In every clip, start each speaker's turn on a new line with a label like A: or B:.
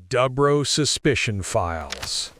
A: Dubrow Suspicion Files.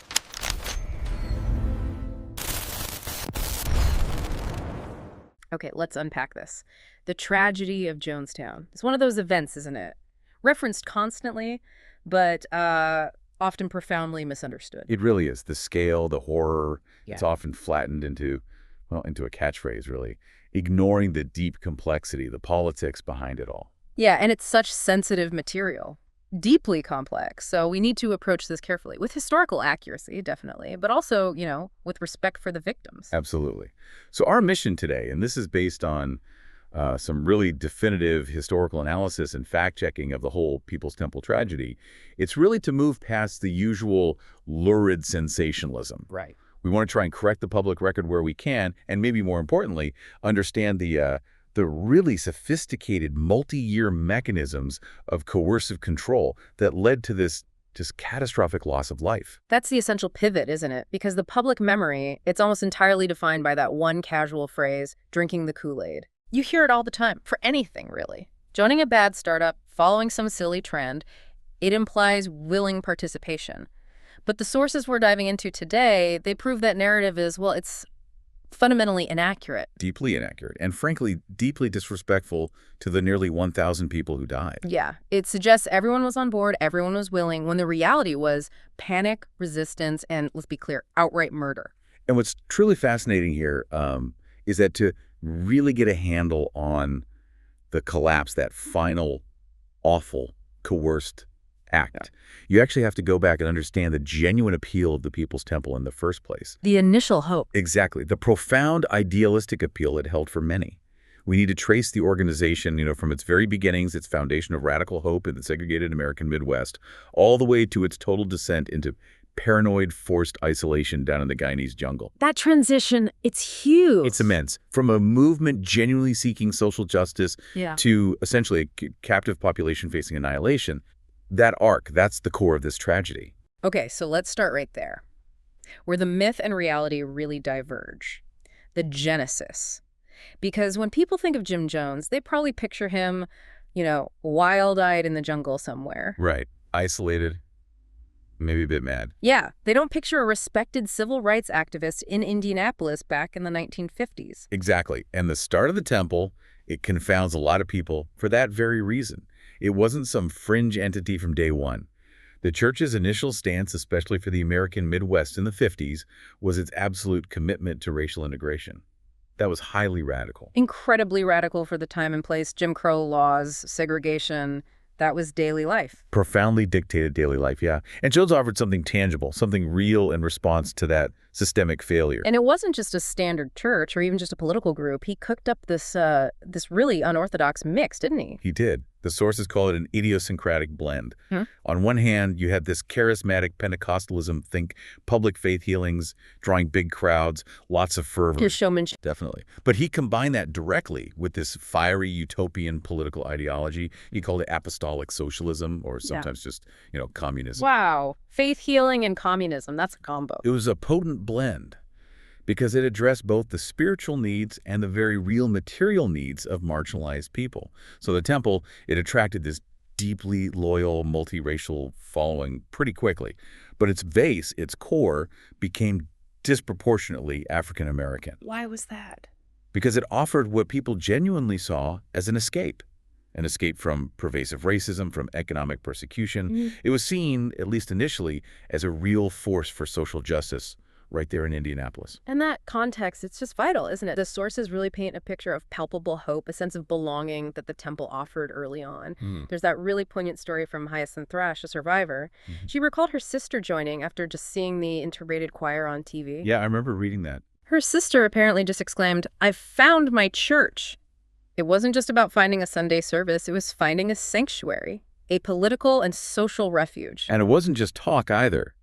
B: Okay, let's unpack this. The tragedy of Jonestown. It's one of those events, isn't it? Referenced constantly, but often profoundly misunderstood.
C: It really is. The scale, the horror, it's
B: Yeah.
C: often flattened into a catchphrase, really, ignoring the deep complexity, the politics behind it all.
B: Yeah, and it's such sensitive material. Deeply complex, so we need to approach this carefully, with historical accuracy, definitely, but also, with respect for the victims.
C: Absolutely. So our mission today, and this is based on some really definitive historical analysis and fact-checking of the whole People's Temple tragedy, it's really to move past the usual lurid sensationalism.
B: Right.
C: We want to try and correct the public record where we can, and maybe more importantly, understand the really sophisticated multi-year mechanisms of coercive control that led to this just catastrophic loss of life.
B: That's the essential pivot, isn't it? Because the public memory, it's almost entirely defined by that one casual phrase, drinking the Kool-Aid. You hear it all the time, for anything, really. Joining a bad startup, following some silly trend, it implies willing participation. But the sources we're diving into today, they prove that narrative is, well, it's fundamentally inaccurate.
C: Deeply inaccurate, and frankly, deeply disrespectful to the nearly 1,000 people who died.
B: Yeah, it suggests everyone was on board, everyone was willing, when the reality was panic, resistance, and, let's be clear, outright murder.
C: And what's truly fascinating here is that to really get a handle on the collapse, that final, awful, coerced act, you actually have to go back and understand the genuine appeal of the People's Temple in the first place.
B: The initial hope.
C: Exactly. The profound idealistic appeal it held for many. We need to trace the organization, from its very beginnings, its foundation of radical hope in the segregated American Midwest, all the way to its total descent into paranoid, forced isolation down in the Guyanese jungle.
B: That transition, it's huge.
C: It's immense. From a movement genuinely seeking social justice to essentially a captive population facing annihilation. That arc, that's the core of this tragedy.
B: Okay, so let's start right there, where the myth and reality really diverge. The genesis. Because when people think of Jim Jones, they probably picture him, wild-eyed in the jungle somewhere.
C: Right. Isolated, maybe a bit mad.
B: Yeah, they don't picture a respected civil rights activist in Indianapolis back in the 1950s.
C: Exactly. And the start of the temple, it confounds a lot of people for that very reason. It wasn't some fringe entity from day one. The church's initial stance, especially for the American Midwest in the 50s, was its absolute commitment to racial integration. That was highly radical.
B: Incredibly radical for the time and place. Jim Crow laws, segregation, that was daily life.
C: Profoundly dictated daily life, yeah. And Jones offered something tangible, something real in response to that systemic failure.
B: And it wasn't just a standard church or even just a political group. He cooked up this really unorthodox mix, didn't he?
C: He did. The sources call it an idiosyncratic blend. On one hand, you had this charismatic Pentecostalism, think public faith healings, drawing big crowds, lots of fervor.
B: His showmanship.
C: Definitely. But he combined that directly with this fiery utopian political ideology. He called it apostolic socialism, or sometimes just, communism.
B: Wow. Faith healing and communism, that's a combo.
C: It was a potent blend because it addressed both the spiritual needs and the very real material needs of marginalized people. So the temple, it attracted this deeply loyal, multiracial following pretty quickly. But its base, its core, became disproportionately African American.
B: Why was that?
C: Because it offered what people genuinely saw as an escape from pervasive racism, from economic persecution. It was seen, at least initially, as a real force for social justice right there in Indianapolis.
B: And that context, it's just vital, isn't it? The sources really paint a picture of palpable hope, a sense of belonging that the temple offered early on. There's that really poignant story from Hyacinth Thrash, a survivor. She recalled her sister joining after just seeing the interrated choir on TV.
C: Yeah, I remember reading that.
B: Her sister apparently just exclaimed, "I've found my church." It wasn't just about finding a Sunday service, it was finding a sanctuary, a political and social refuge.
C: And it wasn't just talk either.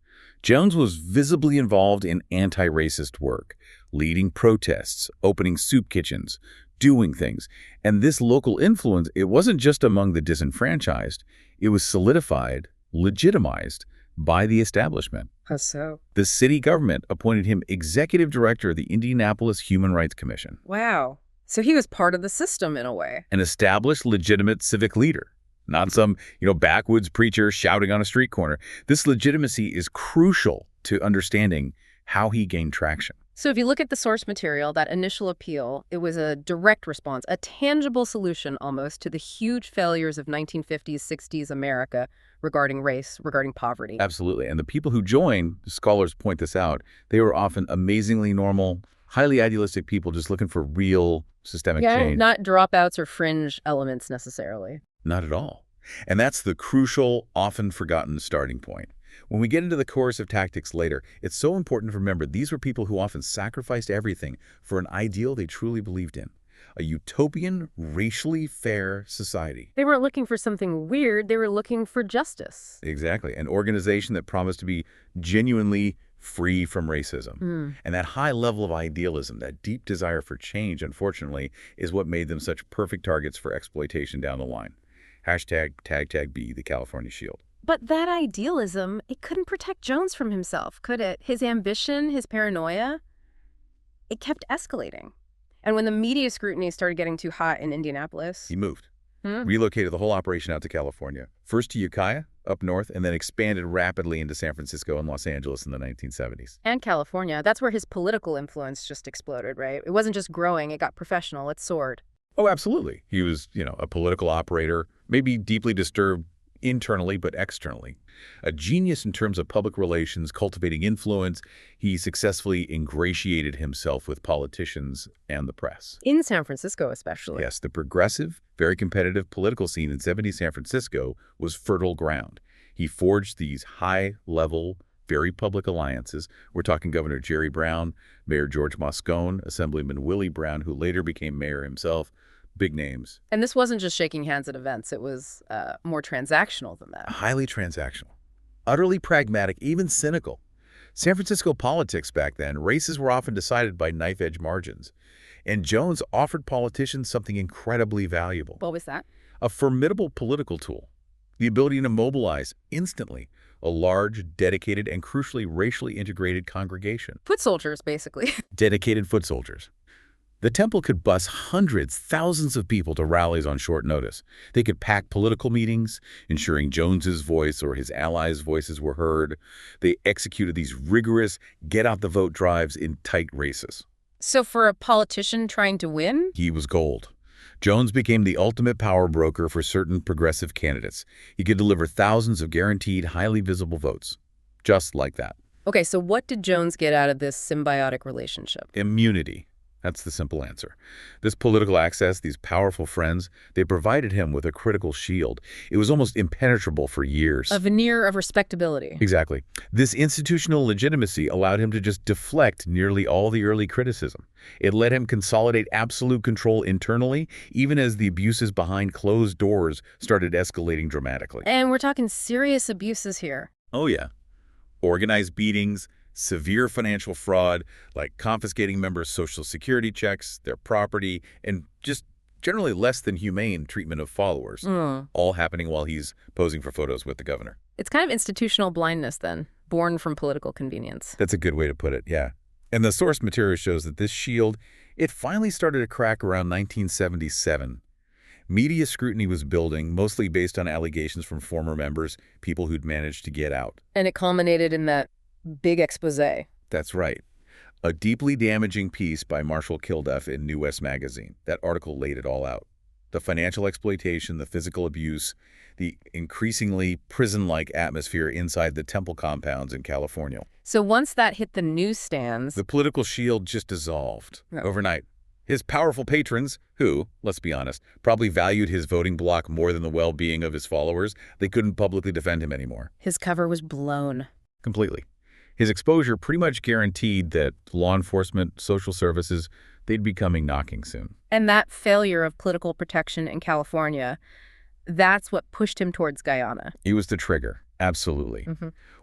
C: Jones was visibly involved in anti-racist work, leading protests, opening soup kitchens, doing things. And this local influence, it wasn't just among the disenfranchised. It was solidified, legitimized by the establishment.
B: How so?
C: The city government appointed him executive director of the Indianapolis Human Rights Commission.
B: Wow. So he was part of the system in a way.
C: An established, legitimate civic leader. not some, backwoods preacher shouting on a street corner. This legitimacy is crucial to understanding how he gained traction.
B: So if you look at the source material, that initial appeal, it was a direct response, a tangible solution almost to the huge failures of 1950s, 60s America regarding race, regarding poverty.
C: Absolutely. And the people who joined, scholars point this out, they were often amazingly normal, highly idealistic people just looking for real systemic change.
B: Not dropouts or fringe elements necessarily.
C: Not at all. And that's the crucial, often forgotten starting point. When we get into the coercive tactics later, it's so important to remember these were people who often sacrificed everything for an ideal they truly believed in. A utopian, racially fair society.
B: They weren't looking for something weird, they were looking for justice.
C: Exactly. An organization that promised to be genuinely free from racism. And that high level of idealism, that deep desire for change, unfortunately, is what made them such perfect targets for exploitation down the line. #TAG the California Shield.
B: But that idealism, it couldn't protect Jones from himself, could it? His ambition, his paranoia, it kept escalating. And when the media scrutiny started getting too hot in Indianapolis...
C: He moved. Relocated the whole operation out to California. First to Ukiah, up north, and then expanded rapidly into San Francisco and Los Angeles in the 1970s.
B: And California. That's where his political influence just exploded, right? It wasn't just growing, it got professional, it soared.
C: Oh, absolutely. He was, a political operator, maybe deeply disturbed internally but externally. A genius in terms of public relations, cultivating influence. He successfully ingratiated himself with politicians and the press.
B: In San Francisco especially.
C: Yes, the progressive, very competitive political scene in 70s San Francisco was fertile ground. He forged these high-level, very public alliances. We're talking Governor Jerry Brown, Mayor George Moscone, Assemblyman Willie Brown, who later became mayor himself. Big names.
B: And this wasn't just shaking hands at events. It was more transactional than that.
C: Highly transactional. Utterly pragmatic, even cynical. San Francisco politics back then, races were often decided by knife-edge margins. And Jones offered politicians something incredibly valuable.
B: What was that?
C: A formidable political tool. The ability to mobilize instantly a large, dedicated, and crucially racially integrated congregation.
B: Foot soldiers, basically.
C: Dedicated foot soldiers. The temple could bus hundreds, thousands of people to rallies on short notice. They could pack political meetings, ensuring Jones's voice or his allies' voices were heard. They executed these rigorous get-out-the-vote drives in tight races.
B: So for a politician trying to win?
C: He was gold. Jones became the ultimate power broker for certain progressive candidates. He could deliver thousands of guaranteed, highly visible votes. Just like that.
B: Okay, so what did Jones get out of this symbiotic relationship?
C: Immunity. That's the simple answer. This political access, these powerful friends, they provided him with a critical shield. It was almost impenetrable for years.
B: A veneer of respectability.
C: Exactly. This institutional legitimacy allowed him to just deflect nearly all the early criticism. It let him consolidate absolute control internally, even as the abuses behind closed doors started escalating dramatically.
B: And we're talking serious abuses here.
C: Oh, yeah. Organized beatings, severe financial fraud, like confiscating members' Social Security checks, their property, and just generally less than humane treatment of followers, all happening while he's posing for photos with the governor.
B: It's kind of institutional blindness, then, born from political convenience.
C: That's a good way to put it, yeah. And the source material shows that this shield, it finally started to crack around 1977. Media scrutiny was building, mostly based on allegations from former members, people who'd managed to get out.
B: And it culminated in that big expose.
C: That's right. A deeply damaging piece by Marshall 𝐃𝐿 in New West magazine. That article laid it all out. The financial exploitation, the physical abuse, the increasingly prison-like atmosphere inside the temple compounds in California.
B: So once that hit the newsstands...
C: The political shield just dissolved overnight. His powerful patrons, who, let's be honest, probably valued his voting bloc more than the well-being of his followers, they couldn't publicly defend him anymore.
B: His cover was blown.
C: Completely. His exposure pretty much guaranteed that law enforcement, social services, they'd be coming knocking soon.
B: And that failure of political protection in California, that's what pushed him towards Guyana.
C: He was the trigger, absolutely.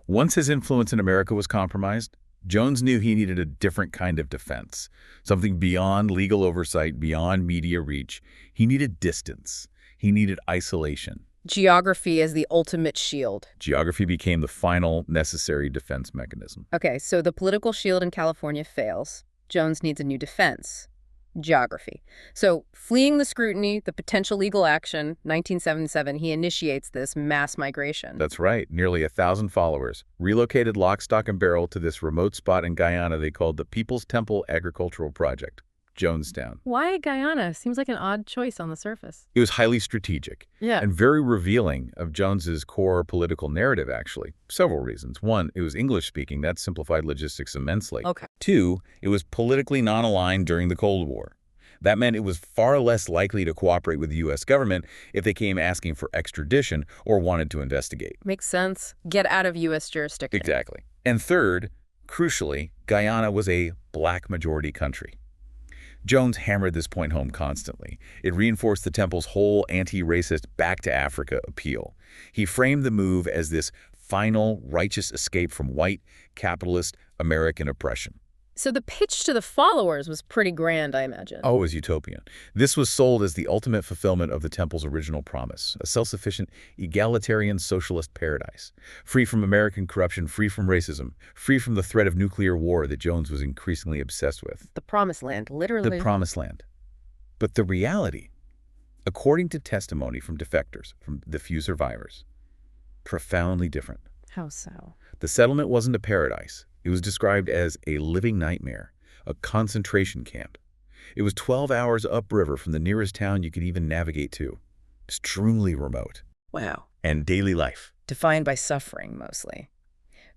C: Once his influence in America was compromised, Jones knew he needed a different kind of defense, something beyond legal oversight, beyond media reach. He needed distance. He needed isolation.
B: Geography as the ultimate shield.
C: Geography became the final necessary defense mechanism.
B: Okay, so the political shield in California fails. Jones needs a new defense. Geography. So, fleeing the scrutiny, the potential legal action, 1977, he initiates this mass migration.
C: That's right. Nearly 1,000 followers relocated lock, stock, and barrel to this remote spot in Guyana they called the People's Temple Agricultural Project, Jonestown.
B: Why Guyana? Seems like an odd choice on the surface.
C: It was highly strategic and very revealing of Jones's core political narrative, actually. Several reasons. One, it was English-speaking. That simplified logistics immensely.
B: Okay.
C: Two, it was politically non-aligned during the Cold War. That meant it was far less likely to cooperate with the U.S. government if they came asking for extradition or wanted to investigate.
B: Makes sense. Get out of U.S. jurisdiction.
C: Exactly. And third, crucially, Guyana was a black majority country. Jones hammered this point home constantly. It reinforced the temple's whole anti-racist back to Africa appeal. He framed the move as this final righteous escape from white, capitalist American oppression.
B: So the pitch to the followers was pretty grand, I imagine.
C: Oh, it was utopian. This was sold as the ultimate fulfillment of the temple's original promise, a self-sufficient, egalitarian socialist paradise, free from American corruption, free from racism, free from the threat of nuclear war that Jones was increasingly obsessed with.
B: The promised land, literally.
C: The promised land. But the reality, according to testimony from defectors, from the few survivors, profoundly different.
B: How so?
C: The settlement wasn't a paradise. It was described as a living nightmare, a concentration camp. It was 12 hours upriver from the nearest town you could even navigate to. Extremely remote.
B: Wow.
C: And daily life.
B: Defined by suffering, mostly.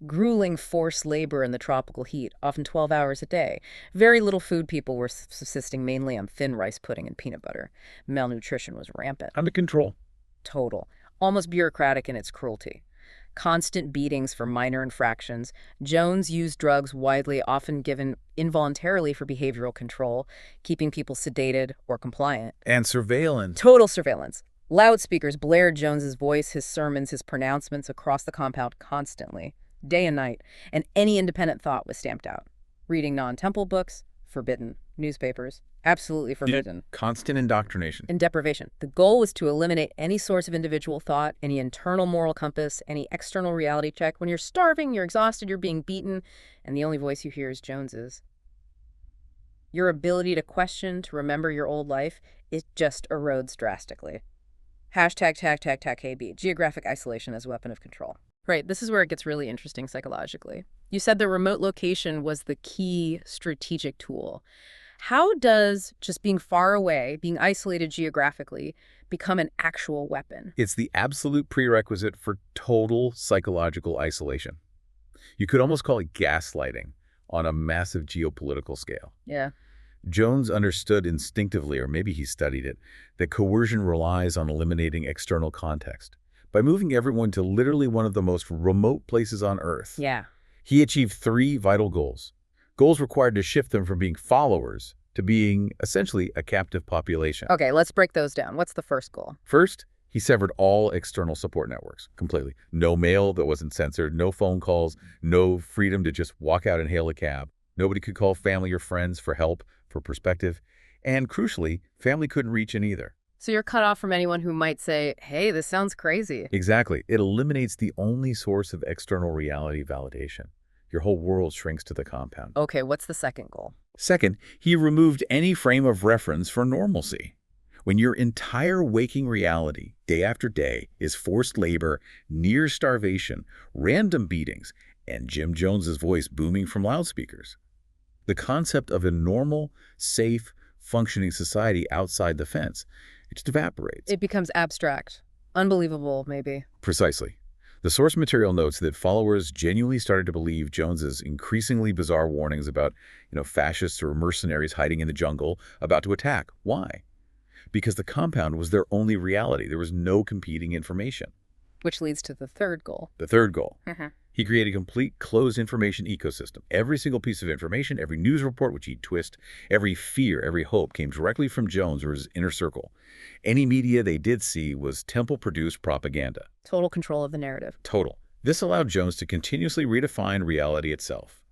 B: Grueling forced labor in the tropical heat, often 12 hours a day. Very little food. People were subsisting mainly on thin rice pudding and peanut butter. Malnutrition was rampant.
C: Under control.
B: Total. Almost bureaucratic in its cruelty. Constant beatings for minor infractions. Jones used drugs widely, often given involuntarily for behavioral control, keeping people sedated or compliant.
C: And surveillance.
B: Total surveillance. Loudspeakers blared Jones's voice, his sermons, his pronouncements across the compound constantly, day and night, and any independent thought was stamped out. Reading non-temple books, forbidden. Newspapers, absolutely forbidden.
C: Constant indoctrination.
B: And deprivation. The goal was to eliminate any source of individual thought, any internal moral compass, any external reality check. When you're starving, you're exhausted, you're being beaten, and the only voice you hear is Jones's. Your ability to question, to remember your old life, it just erodes drastically. Hashtag #KB, geographic isolation as a weapon of control. Right, this is where it gets really interesting psychologically. You said the remote location was the key strategic tool. How does just being far away, being isolated geographically, become an actual weapon?
C: It's the absolute prerequisite for total psychological isolation. You could almost call it gaslighting on a massive geopolitical scale.
B: Yeah.
C: Jones understood instinctively, or maybe he studied it, that coercion relies on eliminating external context. By moving everyone to literally one of the most remote places on Earth,
B: Yeah.
C: he achieved 3 vital goals. Goals required to shift them from being followers to being essentially a captive population.
B: Okay, let's break those down. What's the first goal?
C: First, he severed all external support networks completely. No mail that wasn't censored, no phone calls, no freedom to just walk out and hail a cab. Nobody could call family or friends for help, for perspective. And crucially, family couldn't reach in either.
B: So you're cut off from anyone who might say, hey, this sounds crazy.
C: Exactly. It eliminates the only source of external reality validation. Your whole world shrinks to the compound.
B: Okay, what's the second goal?
C: Second, he removed any frame of reference for normalcy. When your entire waking reality, day after day, is forced labor, near starvation, random beatings, and Jim Jones's voice booming from loudspeakers, the concept of a normal, safe, functioning society outside the fence, it just evaporates.
B: It becomes abstract. Unbelievable, maybe.
C: Precisely. The source material notes that followers genuinely started to believe Jones's increasingly bizarre warnings about, fascists or mercenaries hiding in the jungle about to attack. Why? Because the compound was their only reality. There was no competing information.
B: Which leads to the third goal.
C: The third goal. He created a complete closed information ecosystem. Every single piece of information, every news report which he'd twist, every fear, every hope came directly from Jones or his inner circle. Any media they did see was temple-produced propaganda.
B: Total control of the narrative.
C: Total. This allowed Jones to continuously redefine reality itself.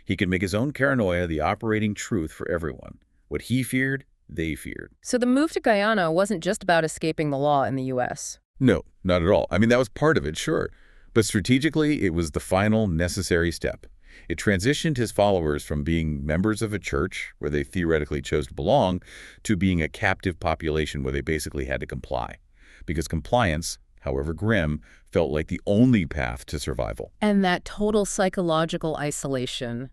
C: He could make his own paranoia the operating truth for everyone. What he feared, they feared.
B: So the move to Guyana wasn't just about escaping the law in the U.S.
C: No, not at all. I mean, that was part of it, sure. But strategically, it was the final necessary step. It transitioned his followers from being members of a church, where they theoretically chose to belong, to being a captive population where they basically had to comply. Because compliance, however grim, felt like the only path to survival.
B: And that total psychological isolation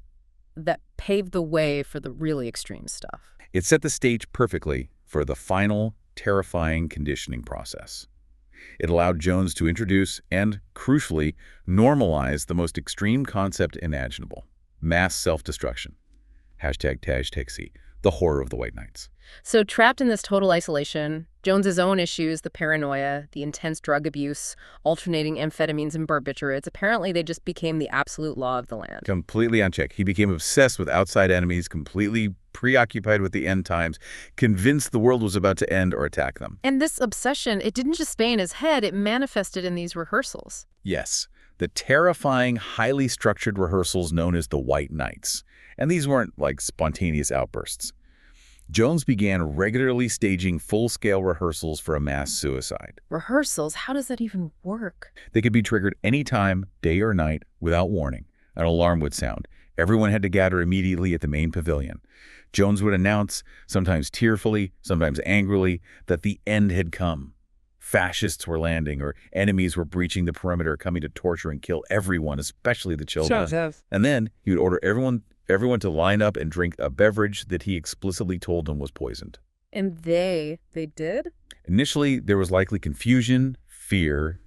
B: that paved the way for the really extreme stuff.
C: It set the stage perfectly for the final, terrifying conditioning process. It allowed Jones to introduce and, crucially, normalize the most extreme concept imaginable: mass self-destruction. #TagsTagsTagsC, the horror of the White Knights.
B: So trapped in this total isolation, Jones's own issues, the paranoia, the intense drug abuse, alternating amphetamines and barbiturates, apparently they just became the absolute law of the land.
C: Completely unchecked. He became obsessed with outside enemies, completely preoccupied with the end times, convinced the world was about to end or attack them.
B: And this obsession, it didn't just stay in his head, it manifested in these rehearsals.
C: Yes, the terrifying, highly structured rehearsals known as the White Knights. And these weren't like spontaneous outbursts. Jones began regularly staging full-scale rehearsals for a mass suicide.
B: Rehearsals? How does that even work?
C: They could be triggered anytime, day or night, without warning. An alarm would sound. Everyone had to gather immediately at the main pavilion. Jones would announce, sometimes tearfully, sometimes angrily, that the end had come. Fascists were landing, or enemies were breaching the perimeter, coming to torture and kill everyone, especially the children. And then he would order everyone to line up and drink a beverage that he explicitly told them was poisoned.
B: And they did?
C: Initially, there was likely confusion, fear,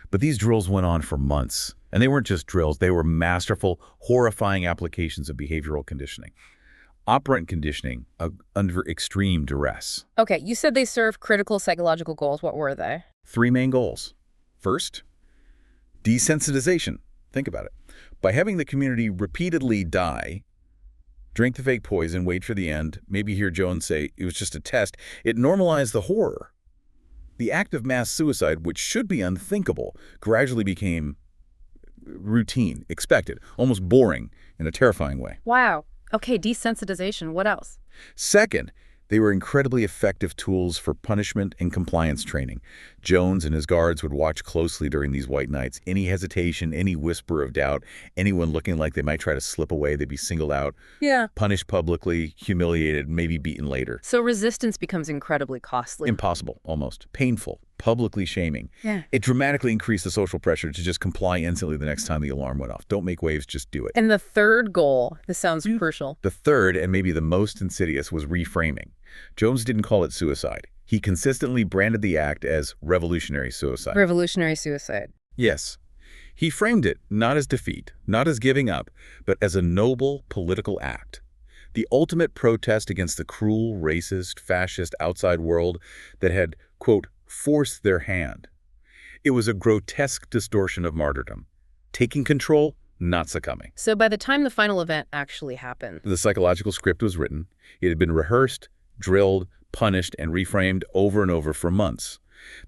C: but these drills went on for months. And they weren't just drills, they were masterful, horrifying applications of behavioral conditioning. Operant conditioning under extreme duress.
B: Okay, you said they served critical psychological goals. What were they?
C: 3 main goals. First, desensitization. Think about it. By having the community repeatedly die, drink the fake poison, wait for the end, maybe hear Jones say it was just a test, it normalized the horror. The act of mass suicide, which should be unthinkable, gradually became routine, expected, almost boring in a terrifying way.
B: Wow. Okay, desensitization. What else?
C: Second, they were incredibly effective tools for punishment and compliance training. Jones and his guards would watch closely during these White Nights. Any hesitation, any whisper of doubt, anyone looking like they might try to slip away, they'd be singled out, punished publicly, humiliated, maybe beaten later.
B: So resistance becomes incredibly costly.
C: Impossible, almost. Painful, publicly shaming.
B: Yeah.
C: It dramatically increased the social pressure to just comply instantly the next time the alarm went off. Don't make waves, just do it.
B: And the third goal, this sounds crucial.
C: The third, and maybe the most insidious, was reframing. Jones didn't call it suicide. He consistently branded the act as revolutionary suicide.
B: Revolutionary suicide.
C: Yes. He framed it not as defeat, not as giving up, but as a noble political act. The ultimate protest against the cruel, racist, fascist outside world that had, quote, forced their hand. It was a grotesque distortion of martyrdom. Taking control, not succumbing.
B: So by the time the final event actually happened,
C: the psychological script was written. It had been rehearsed, drilled, punished, and reframed over and over for months.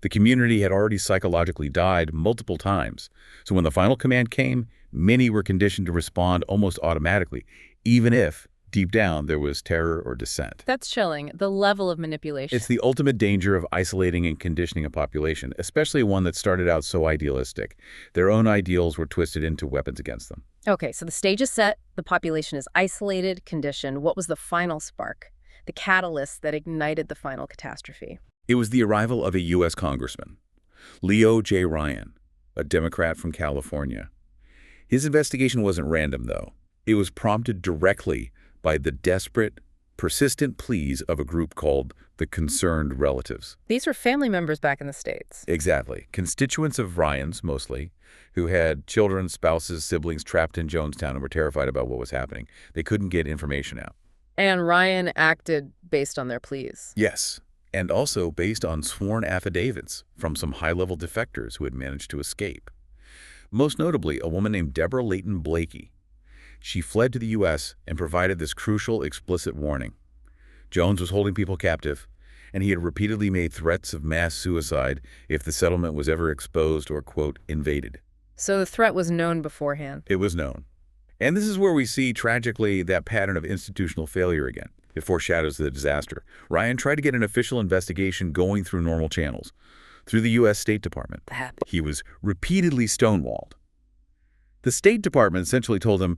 C: The community had already psychologically died multiple times. So when the final command came, many were conditioned to respond almost automatically, even if, deep down, there was terror or dissent.
B: That's chilling, the level of manipulation.
C: It's the ultimate danger of isolating and conditioning a population, especially one that started out so idealistic. Their own ideals were twisted into weapons against them.
B: Okay, so the stage is set, the population is isolated, conditioned. What was the final spark? The catalyst that ignited the final catastrophe?
C: It was the arrival of a U.S. congressman, Leo J. Ryan, a Democrat from California. His investigation wasn't random, though. It was prompted directly by the desperate, persistent pleas of a group called the Concerned Relatives.
B: These were family members back in the States.
C: Exactly. Constituents of Ryan's, mostly, who had children, spouses, siblings trapped in Jonestown and were terrified about what was happening. They couldn't get information out.
B: And Ryan acted based on their pleas.
C: Yes, and also based on sworn affidavits from some high-level defectors who had managed to escape. Most notably, a woman named Deborah Layton Blakey. She fled to the U.S. and provided this crucial, explicit warning. Jones was holding people captive, and he had repeatedly made threats of mass suicide if the settlement was ever exposed or, quote, invaded.
B: So the threat was known beforehand.
C: It was known. And this is where we see, tragically, that pattern of institutional failure again. It foreshadows the disaster. Ryan tried to get an official investigation going through normal channels, through the U.S. State Department. He was repeatedly stonewalled. The State Department essentially told him,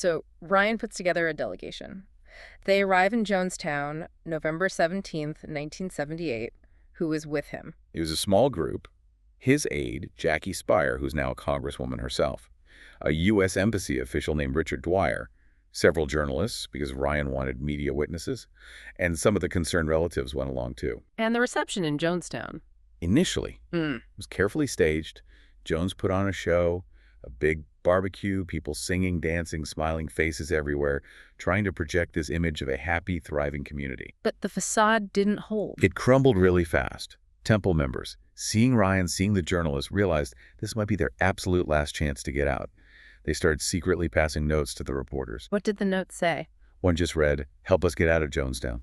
B: so Ryan puts together a delegation. They arrive in Jonestown, November 17th, 1978. Who is with him?
C: It was a small group. His aide, Jackie Speier, who's now a congresswoman herself, a U.S. Embassy official named Richard Dwyer, several journalists, because Ryan wanted media witnesses, and some of the concerned relatives went along too.
B: And the reception in Jonestown.
C: Initially, it was carefully staged. Jones put on a show, a big barbecue, people singing, dancing, smiling faces everywhere, trying to project this image of a happy, thriving community.
B: But the facade didn't hold.
C: It crumbled really fast. Temple members, seeing Ryan, seeing the journalists, realized this might be their absolute last chance to get out. They started secretly passing notes to the reporters.
B: What did the note say?
C: One just read, "Help us get out of Jonestown."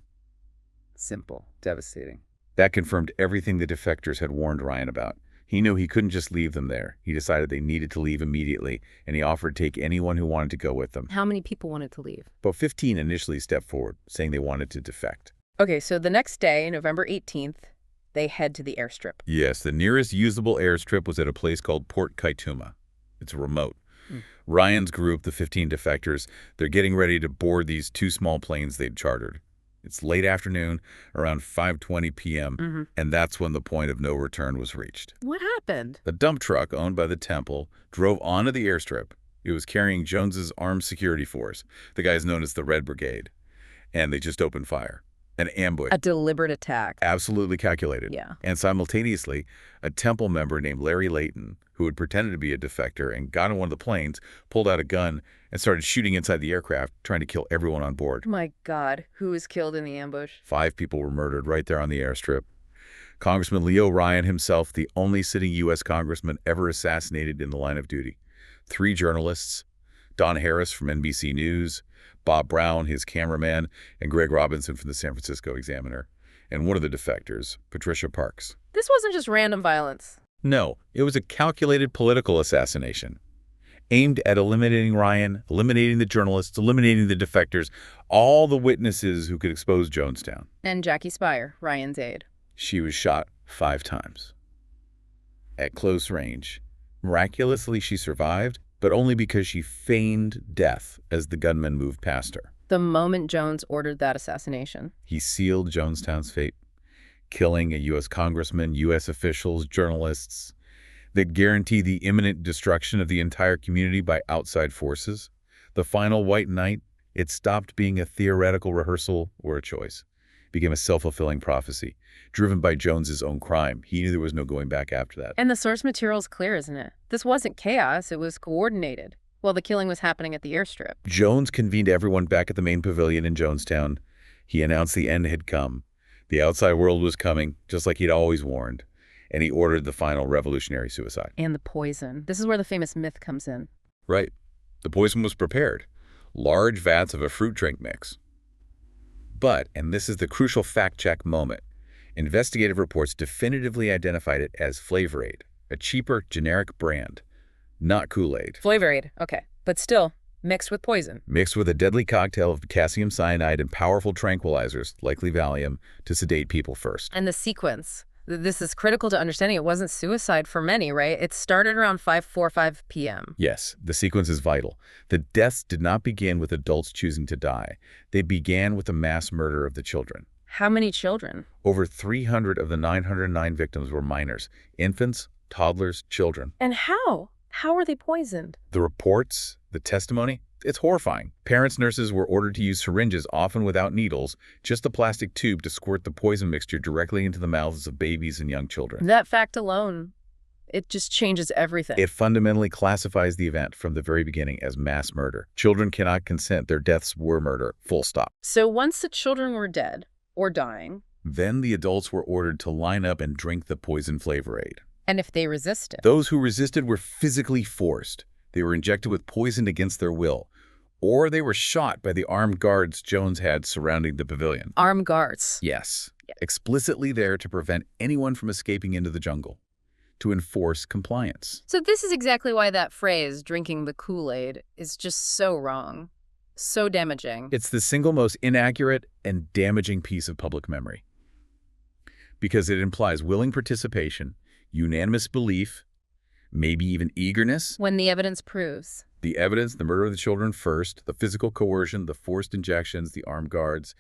D: Simple, devastating.
C: That confirmed everything the defectors had warned Ryan about. He knew he couldn't just leave them there. He decided they needed to leave immediately, and he offered to take anyone who wanted to go with them.
B: How many people wanted to leave?
C: About 15 initially stepped forward, saying they wanted to defect.
B: Okay, so the next day, November 18th, they head to the airstrip.
C: Yes, the nearest usable airstrip was at a place called Port 𝐃𝐄𝐄𝐏. It's remote. Ryan's group, the 15 defectors, they're getting ready to board these two small planes they'd chartered. It's late afternoon, around 5:20 p.m., and that's when the point of no return was reached.
B: What happened?
C: The dump truck owned by the temple drove onto the airstrip. It was carrying Jones's armed security force, the guys known as the Red Brigade, and they just opened fire. An ambush.
B: A deliberate attack.
C: Absolutely calculated.
B: Yeah.
C: And simultaneously, a temple member named Larry Layton, who had pretended to be a defector and got on one of the planes, pulled out a gun and started shooting inside the aircraft, trying to kill everyone on board.
B: My God, who was killed in the ambush?
C: 5 people were murdered right there on the airstrip. Congressman Leo Ryan himself, the only sitting U.S. congressman ever assassinated in the line of duty. 3 journalists, Don Harris from NBC News, Bob Brown, his cameraman, and Greg Robinson from the San Francisco Examiner, and one of the defectors, Patricia Parks.
B: This wasn't just random violence.
C: No, it was a calculated political assassination, aimed at eliminating Ryan, eliminating the journalists, eliminating the defectors, all the witnesses who could expose Jonestown.
B: And Jackie Speier, Ryan's aide.
C: She was shot 5 times. At close range. Miraculously, she survived, but only because she feigned death as the gunman moved past her.
B: The moment Jones ordered that assassination.
C: He sealed Jonestown's fate, killing a U.S. congressman, U.S. officials, journalists, that guaranteed the imminent destruction of the entire community by outside forces. The final white night, it stopped being a theoretical rehearsal or a choice. It became a self-fulfilling prophecy, driven by Jones's own crime. He knew there was no going back after that.
B: And the source material's clear, isn't it? This wasn't chaos, it was coordinated. While the killing was happening at the airstrip.
C: Jones convened everyone back at the main pavilion in Jonestown. He announced the end had come. The outside world was coming, just like he'd always warned. And he ordered the final revolutionary suicide.
B: And the poison. This is where the famous myth comes in.
C: Right. The poison was prepared. Large vats of a fruit drink mix. But, and this is the crucial fact-check moment, investigative reports definitively identified it as Flavor Aid, a cheaper, generic brand, not Kool-Aid.
B: Flavor Aid, okay. But still, mixed with poison.
C: Mixed with a deadly cocktail of potassium cyanide and powerful tranquilizers, likely Valium, to sedate people first.
B: And the sequence. This is critical to understanding. It wasn't suicide for many, right? It started around 5:45 p.m.
C: Yes, the sequence is vital. The deaths did not begin with adults choosing to die. They began with the mass murder of the children.
B: How many children?
C: Over 300 of the 909 victims were minors, infants, toddlers, children.
B: And how? How are they poisoned?
C: The reports, the testimony, it's horrifying. Parents, nurses were ordered to use syringes, often without needles, just a plastic tube to squirt the poison mixture directly into the mouths of babies and young children.
B: That fact alone, it just changes everything.
C: It fundamentally classifies the event from the very beginning as mass murder. Children cannot consent. Their deaths were murder. Full stop.
B: So once the children were dead or dying,
C: then the adults were ordered to line up and drink the poison flavor aid.
B: and if they resisted.
C: Those who resisted were physically forced. They were injected with poison against their will, or they were shot by the armed guards Jones had surrounding the pavilion.
B: Armed guards.
C: Yes, explicitly there to prevent anyone from escaping into the jungle, to enforce compliance.
B: So this is exactly why that phrase, drinking the Kool-Aid, is just so wrong, so damaging.
C: It's the single most inaccurate and damaging piece of public memory, because it implies willing participation, unanimous belief, maybe even eagerness.
B: When the evidence proves.
C: The evidence, the murder of the children first, the physical coercion, the forced injections, the armed guards,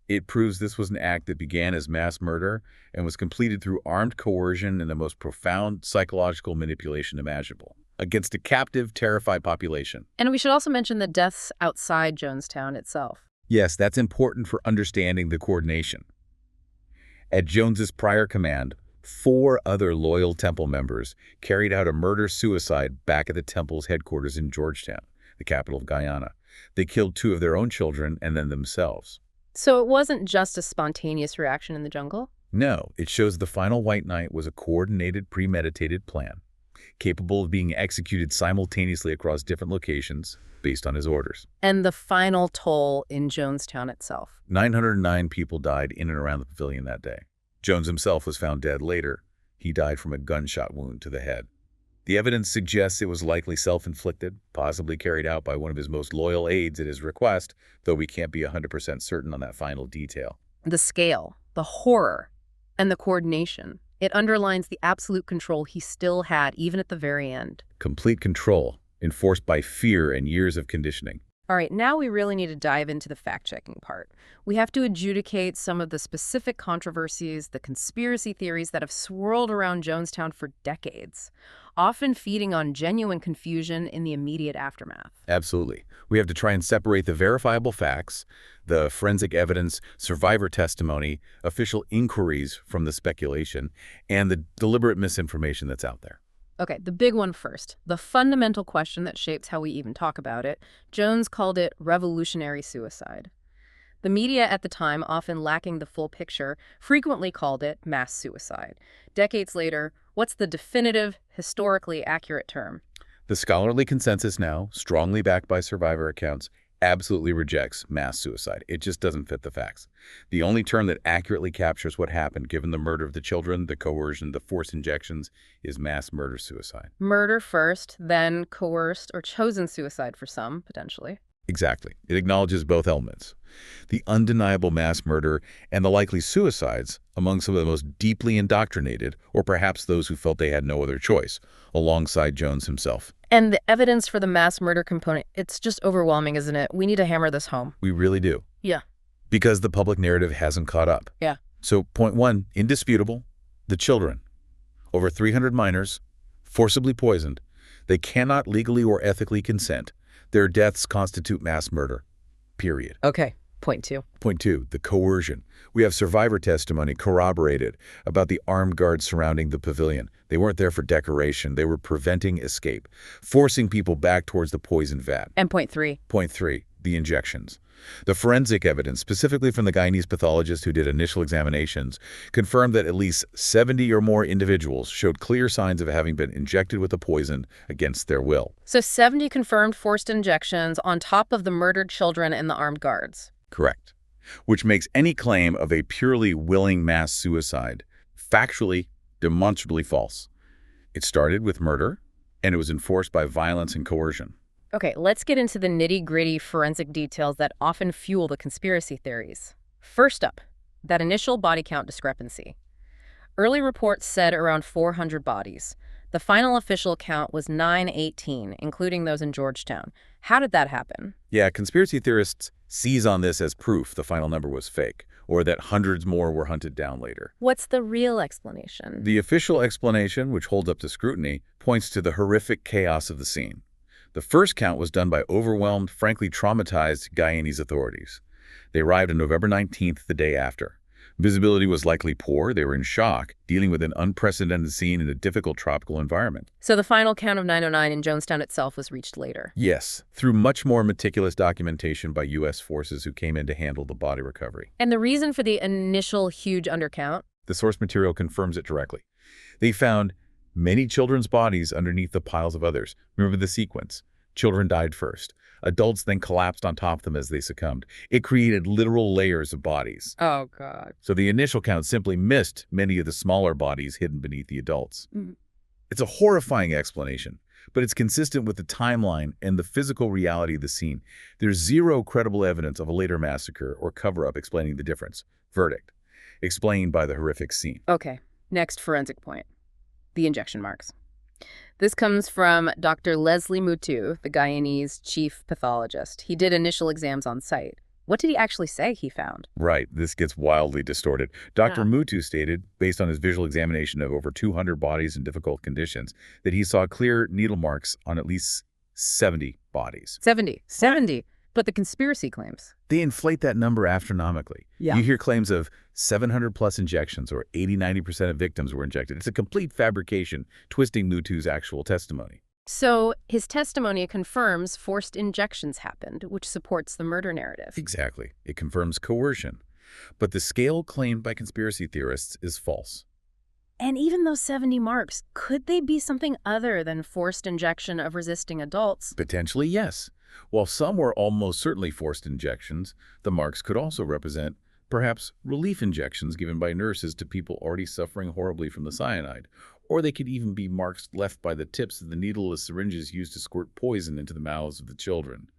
C: it proves this was an act that began as mass murder and was completed through armed coercion and the most profound psychological manipulation imaginable against a captive, terrified population.
B: And we should also mention the deaths outside Jonestown itself.
C: Yes, that's important for understanding the coordination. At Jones's prior command, 4 other loyal temple members carried out a murder-suicide back at the temple's headquarters in Georgetown, the capital of Guyana. They killed 2 of their own children and then themselves.
B: So it wasn't just a spontaneous reaction in the jungle?
C: No, it shows the final white night was a coordinated, premeditated plan, capable of being executed simultaneously across different locations based on his orders.
B: And the final toll in Jonestown itself.
C: 909 people died in and around the pavilion that day. Jones himself was found dead later. He died from a gunshot wound to the head. The evidence suggests it was likely self-inflicted, possibly carried out by one of his most loyal aides at his request, though we can't be 100% certain on that final detail.
B: The scale, the horror, and the coordination. It underlines the absolute control he still had even at the very end.
C: Complete control, enforced by fear and years of conditioning.
B: All right, now we really need to dive into the fact-checking part. We have to adjudicate some of the specific controversies, the conspiracy theories that have swirled around Jonestown for decades, often feeding on genuine confusion in the immediate aftermath.
C: Absolutely. We have to try and separate the verifiable facts, the forensic evidence, survivor testimony, official inquiries from the speculation, and the deliberate misinformation that's out there.
B: Okay, the big one first. The fundamental question that shapes how we even talk about it. Jones called it revolutionary suicide. The media at the time, often lacking the full picture, frequently called it mass suicide. Decades later, what's the definitive, historically accurate term?
C: The scholarly consensus now, strongly backed by survivor accounts, absolutely rejects mass suicide. It just doesn't fit the facts. The only term that accurately captures what happened, given the murder of the children, the coercion, the forced injections, is mass murder-suicide.
B: Murder first, then coerced or chosen suicide for some, potentially.
C: Exactly. It acknowledges both elements. The undeniable mass murder and the likely suicides among some of the most deeply indoctrinated, or perhaps those who felt they had no other choice, alongside Jones himself.
B: And the evidence for the mass murder component, it's just overwhelming, isn't it? We need to hammer this home.
C: We really do.
B: Yeah.
C: Because the public narrative hasn't caught up.
B: Yeah.
C: So point 1, indisputable, the children. Over 300 minors, forcibly poisoned. They cannot legally or ethically consent. Their deaths constitute mass murder. Period.
B: Okay. Point 2.
C: Point 2, the coercion. We have survivor testimony corroborated about the armed guards surrounding the pavilion. They weren't there for decoration. They were preventing escape, forcing people back towards the poison vat.
B: And point 3.
C: Point 3, the injections. The forensic evidence, specifically from the Guyanese pathologist who did initial examinations, confirmed that at least 70 or more individuals showed clear signs of having been injected with the poison against their will.
B: So 70 confirmed forced injections on top of the murdered children and the armed guards.
C: Correct. Which makes any claim of a purely willing mass suicide factually, demonstrably false. It started with murder, and it was enforced by violence and coercion.
B: Okay, let's get into the nitty-gritty forensic details that often fuel the conspiracy theories. First up, that initial body count discrepancy. Early reports said around 400 bodies. The final official count was 918, including those in Georgetown. How did that happen?
C: Yeah, conspiracy theorists seize on this as proof the final number was fake. or that hundreds more were hunted down later.
B: What's the real explanation?
C: The official explanation, which holds up to scrutiny, points to the horrific chaos of the scene. The first count was done by overwhelmed, frankly traumatized Guyanese authorities. They arrived on November 19th, the day after. Visibility was likely poor. They were in shock, dealing with an unprecedented scene in a difficult tropical environment.
B: So the final count of 909 in Jonestown itself was reached later?
C: Yes, through much more meticulous documentation by U.S. forces who came in to handle the body recovery.
B: And the reason for the initial huge undercount?
C: The source material confirms it directly. They found many children's bodies underneath the piles of others. Remember the sequence. Children died first. Adults then collapsed on top of them as they succumbed. It created literal layers of bodies.
B: Oh, God.
C: So the initial count simply missed many of the smaller bodies hidden beneath the adults. It's a horrifying explanation, but it's consistent with the timeline and the physical reality of the scene. There's zero credible evidence of a later massacre or cover-up explaining the difference. Verdict. Explained by the horrific scene.
B: Okay, next forensic point. The injection marks. This comes from Dr. Leslie Mutu, the Guyanese chief pathologist. He did initial exams on site. What did he actually say he found?
C: Right, this gets wildly distorted. Dr. Mutu stated, based on his visual examination of over 200 bodies in difficult conditions, that he saw clear needle marks on at least 70 bodies.
B: 70. But the conspiracy claims?
C: They inflate that number astronomically.
B: Yeah.
C: You hear claims of 700-plus injections or 80–90% of victims were injected. It's a complete fabrication, twisting Mutu's actual testimony.
B: So his testimony confirms forced injections happened, which supports the murder narrative.
C: Exactly. It confirms coercion. But the scale claimed by conspiracy theorists is false.
B: And even those 70 marks, could they be something other than forced injection of resisting adults?
C: Potentially, yes. While some were almost certainly forced injections, the marks could also represent, perhaps, relief injections given by nurses to people already suffering horribly from the cyanide. Or they could even be marks left by the tips of the needleless syringes used to squirt poison into the mouths of the children.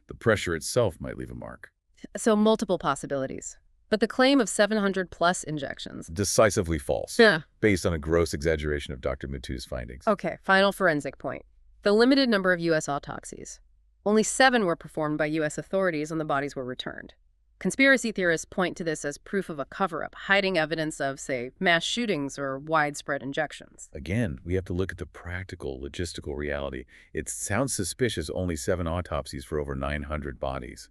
C: The pressure itself might leave a mark.
B: So multiple possibilities. But the claim of 700-plus injections?
C: Decisively false.
B: Yeah.
C: Based on a gross exaggeration of Dr. Mutu's findings.
B: Okay, final forensic point. The limited number of U.S. autopsies. Only 7 were performed by U.S. authorities and the bodies were returned. Conspiracy theorists point to this as proof of a cover-up, hiding evidence of, say, mass shootings or widespread injections.
C: Again, we have to look at the practical, logistical reality. It sounds suspicious, only 7 autopsies for over 900 bodies.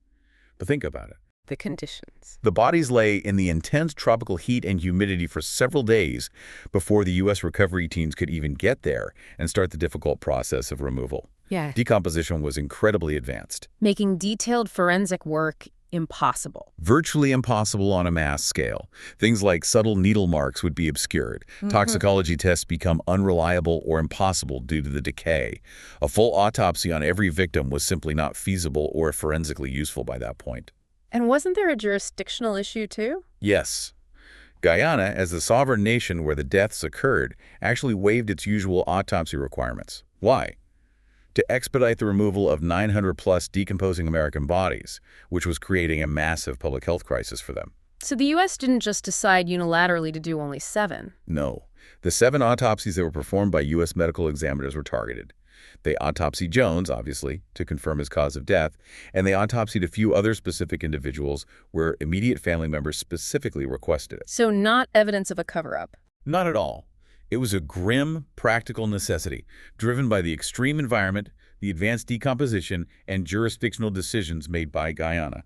C: But think about it.
B: The conditions.
C: The bodies lay in the intense tropical heat and humidity for several days before the U.S. recovery teams could even get there and start the difficult process of removal.
B: Yeah.
C: Decomposition was incredibly advanced.
B: Making detailed forensic work impossible.
C: Virtually impossible on a mass scale. Things like subtle needle marks would be obscured. Toxicology tests become unreliable or impossible due to the decay. A full autopsy on every victim was simply not feasible or forensically useful by that point.
B: And wasn't there a jurisdictional issue, too?
C: Yes. Guyana, as the sovereign nation where the deaths occurred, actually waived its usual autopsy requirements. Why? To expedite the removal of 900-plus decomposing American bodies, which was creating a massive public health crisis for them.
B: So the U.S. didn't just decide unilaterally to do only 7.
C: No. The 7 autopsies that were performed by U.S. medical examiners were targeted. They autopsied Jones, obviously, to confirm his cause of death, and they autopsied a few other specific individuals where immediate family members specifically requested it.
B: So not evidence of a cover-up.
C: Not at all. It was a grim, practical necessity, driven by the extreme environment, the advanced decomposition, and jurisdictional decisions made by Guyana.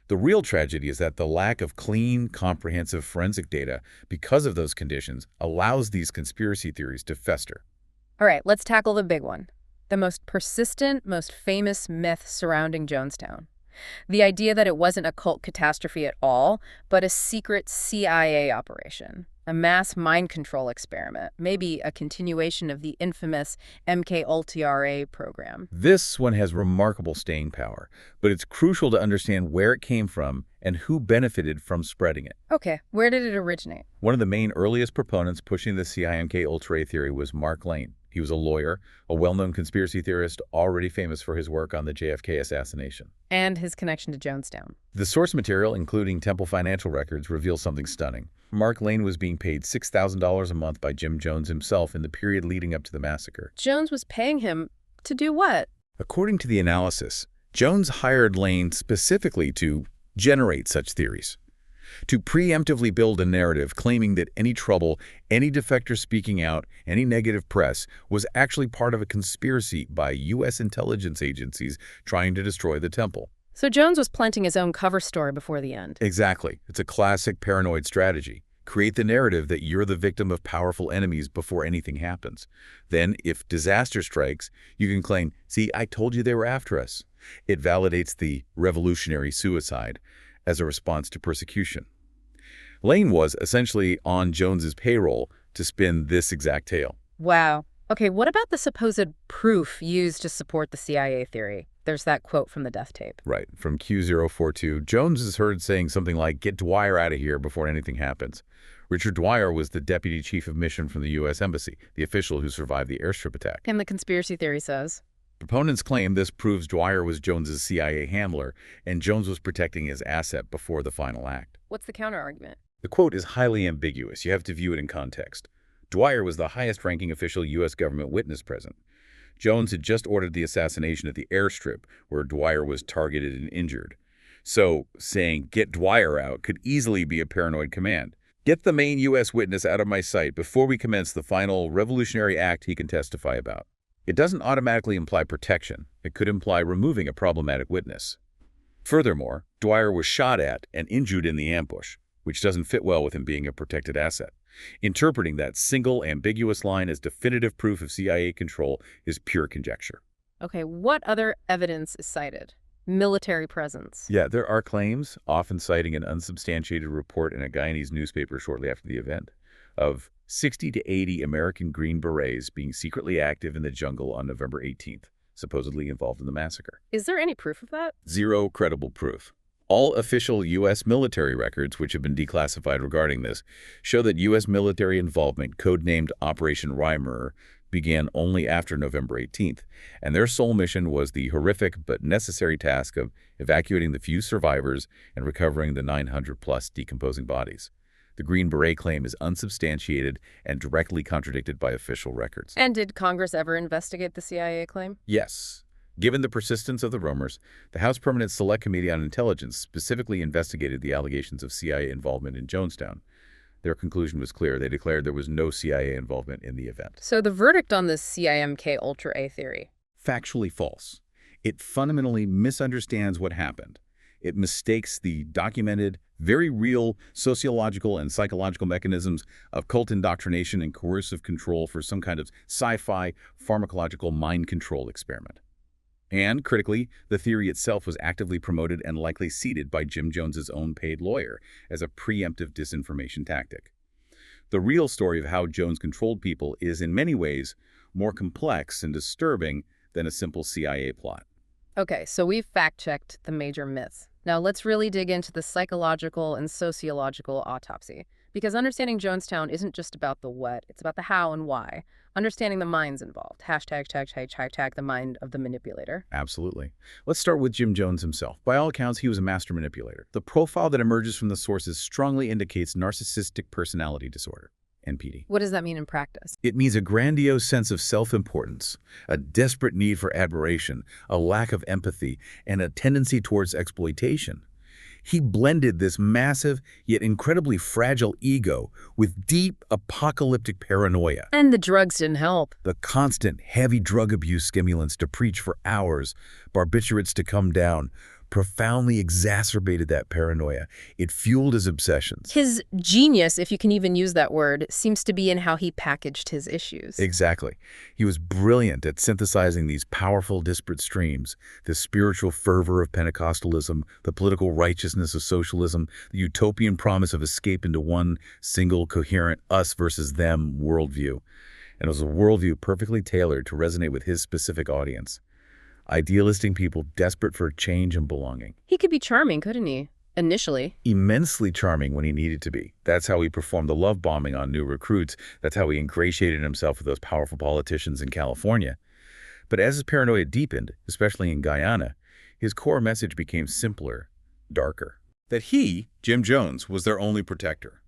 C: The real tragedy is that the lack of clean, comprehensive forensic data because of those conditions allows these conspiracy theories to fester.
B: All right, let's tackle the big one. The most persistent, most famous myth surrounding Jonestown. The idea that it wasn't a cult catastrophe at all, but a secret CIA operation. A mass mind control experiment, maybe a continuation of the infamous 𝐃𝐂𝐃𝐂 program.
C: This one has remarkable staying power, but it's crucial to understand where it came from and who benefited from spreading it.
B: Okay, where did it originate?
C: One of the main earliest proponents pushing the 𝐃𝐈𝐕𝐄 theory was Mark Lane. He was a lawyer, a well-known conspiracy theorist, already famous for his work on the JFK assassination.
B: And his connection to Jonestown.
C: The source material, including Temple financial records, reveals something stunning. Mark Lane was being paid $6,000 a month by Jim Jones himself in the period leading up to the massacre.
B: Jones was paying him to do what?
C: According to the analysis, Jones hired Lane specifically to generate such theories. to preemptively build a narrative claiming that any trouble, any defector speaking out, any negative press was actually part of a conspiracy by U.S. intelligence agencies trying to destroy the temple.
B: So Jones was planting his own cover story before the end.
C: Exactly. It's a classic paranoid strategy. Create the narrative that you're the victim of powerful enemies before anything happens. Then, if disaster strikes, you can claim, see, I told you they were after us. It validates the revolutionary suicide as a response to persecution. Lane was essentially on Jones's payroll to spin this exact tale.
B: Wow. Okay, what about the supposed proof used to support the CIA theory? There's that quote from the death tape.
C: Right. From 𝐃𝐄𝐄𝐏, Jones is heard saying something like, get Dwyer out of here before anything happens. Richard Dwyer was the deputy chief of mission from the U.S. Embassy, the official who survived the airstrip attack.
B: And the conspiracy theory says?
C: Proponents claim this proves Dwyer was Jones's CIA handler, and Jones was protecting his asset before the final act.
B: What's the counterargument?
C: The quote is highly ambiguous. You have to view it in context. Dwyer was the highest-ranking official U.S. government witness present. Jones had just ordered the assassination at the airstrip, where Dwyer was targeted and injured. So, saying, get Dwyer out, could easily be a paranoid command. Get the main U.S. witness out of my sight before we commence the final revolutionary act he can testify about. It doesn't automatically imply protection. It could imply removing a problematic witness. Furthermore, Dwyer was shot at and injured in the ambush, which doesn't fit well with him being a protected asset. Interpreting that single, ambiguous line as definitive proof of CIA control is pure conjecture.
B: Okay, what other evidence is cited? Military presence.
C: Yeah, there are claims, often citing an unsubstantiated report in a Guyanese newspaper shortly after the event, of 60 to 80 American Green Berets being secretly active in the jungle on November 18th, supposedly involved in the massacre.
B: Is there any proof of that?
C: Zero credible proof. All official U.S. military records, which have been declassified regarding this, show that U.S. military involvement, codenamed Operation Reimer, began only after November 18th, and their sole mission was the horrific but necessary task of evacuating the few survivors and recovering the 900-plus decomposing bodies. The Green Beret claim is unsubstantiated and directly contradicted by official records.
B: And did Congress ever investigate the CIA claim?
C: Yes. Given the persistence of the rumors, the House Permanent Select Committee on Intelligence specifically investigated the allegations of CIA involvement in Jonestown. Their conclusion was clear. They declared there was no CIA involvement in the event.
B: So the verdict on the 𝐃𝐈𝐕𝐄 theory?
C: Factually false. It fundamentally misunderstands what happened. It mistakes the documented, very real sociological and psychological mechanisms of cult indoctrination and coercive control for some kind of sci-fi pharmacological mind control experiment. And, critically, the theory itself was actively promoted and likely seeded by Jim Jones's own paid lawyer as a preemptive disinformation tactic. The real story of how Jones controlled people is, in many ways, more complex and disturbing than a simple CIA plot.
B: Okay, so we've fact-checked the major myths. Now let's really dig into the psychological and sociological autopsy. Because understanding Jonestown isn't just about the what, it's about the how and why. Understanding the minds involved. Hashtag the mind of the manipulator.
C: Absolutely. Let's start with Jim Jones himself. By all accounts, he was a master manipulator. The profile that emerges from the sources strongly indicates narcissistic personality disorder, NPD.
B: What does that mean in practice?
C: It means a grandiose sense of self-importance, a desperate need for admiration, a lack of empathy, and a tendency towards exploitation. He blended this massive, yet incredibly fragile ego with deep, apocalyptic paranoia.
B: And the drugs didn't help.
C: The constant, heavy drug abuse stimulants to preach for hours, barbiturates to come down, profoundly exacerbated that paranoia. It fueled his obsessions.
B: His genius, if you can even use that word, seems to be in how he packaged his issues.
C: Exactly. He was brilliant at synthesizing these powerful, disparate streams, the spiritual fervor of Pentecostalism, the political righteousness of socialism, the utopian promise of escape into one single, coherent us versus them worldview. And it was a worldview perfectly tailored to resonate with his specific audience. Idealistic people desperate for change and belonging.
B: He could be charming, couldn't he? Initially.
C: Immensely charming when he needed to be. That's how he performed the love bombing on new recruits. That's how he ingratiated himself with those powerful politicians in California. But as his paranoia deepened, especially in Guyana, his core message became simpler, darker. That he, Jim Jones, was their only protector.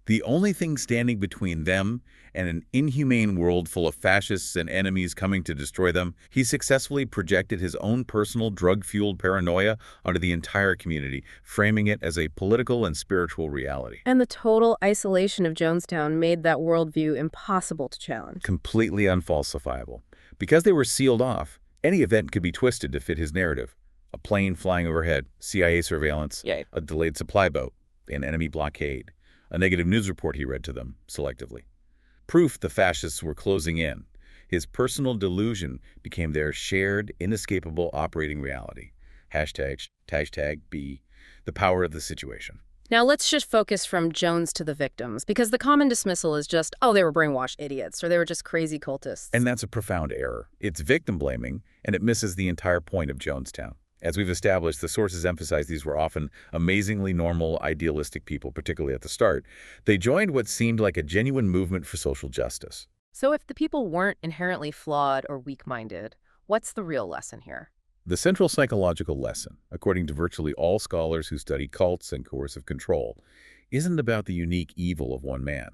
C: The only thing standing between them and an inhumane world full of fascists and enemies coming to destroy them, he successfully projected his own personal drug-fueled paranoia onto the entire community, framing it as a political and spiritual reality.
B: And the total isolation of Jonestown made that worldview impossible to challenge.
C: Completely unfalsifiable. Because they were sealed off, any event could be twisted to fit his narrative. A plane flying overhead, CIA surveillance, a delayed supply boat, an enemy blockade, a negative news report he read to them, selectively. Proof the fascists were closing in. His personal delusion became their shared, inescapable operating reality. Hashtag B, the power of the situation.
B: Now let's just focus from Jones to the victims, because the common dismissal is just, oh, they were brainwashed idiots, or they were just crazy cultists.
C: And that's a profound error. It's victim blaming, and it misses the entire point of Jonestown. As we've established, the sources emphasize these were often amazingly normal, idealistic people, particularly at the start. They joined what seemed like a genuine movement for social justice.
B: So if the people weren't inherently flawed or weak-minded, what's the real lesson here?
C: The central psychological lesson, according to virtually all scholars who study cults and coercive control, isn't about the unique evil of one man.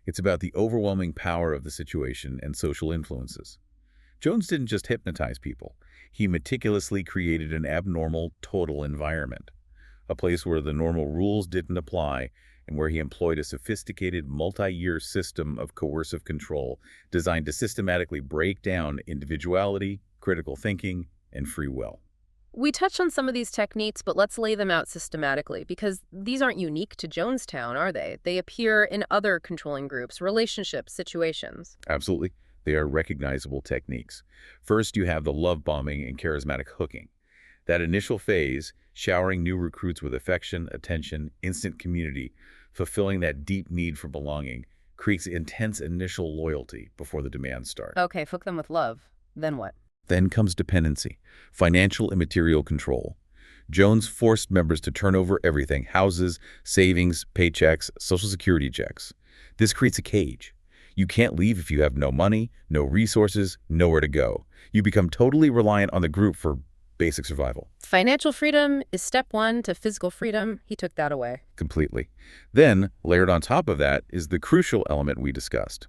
C: It's about the overwhelming power of the situation and social influences. Jones didn't just hypnotize people. He meticulously created an abnormal, total environment, a place where the normal rules didn't apply and where he employed a sophisticated multi-year system of coercive control designed to systematically break down individuality, critical thinking, and free will.
B: We touched on some of these techniques, but let's lay them out systematically, because these aren't unique to Jonestown, are they? They appear in other controlling groups, relationships, situations.
C: Absolutely. They are recognizable techniques. First, you have the love bombing and charismatic hooking. That initial phase, showering new recruits with affection, attention, instant community, fulfilling that deep need for belonging, creates intense initial loyalty before the demands start.
B: Okay, hook them with love. Then what?
C: Then comes dependency, financial and material control. Jones forced members to turn over everything: houses, savings, paychecks, social security checks. This creates a cage. You can't leave if you have no money, no resources, nowhere to go. You become totally reliant on the group for basic survival.
B: Financial freedom is step one to physical freedom. He took that away.
C: Completely. Then, layered on top of that, is the crucial element we discussed: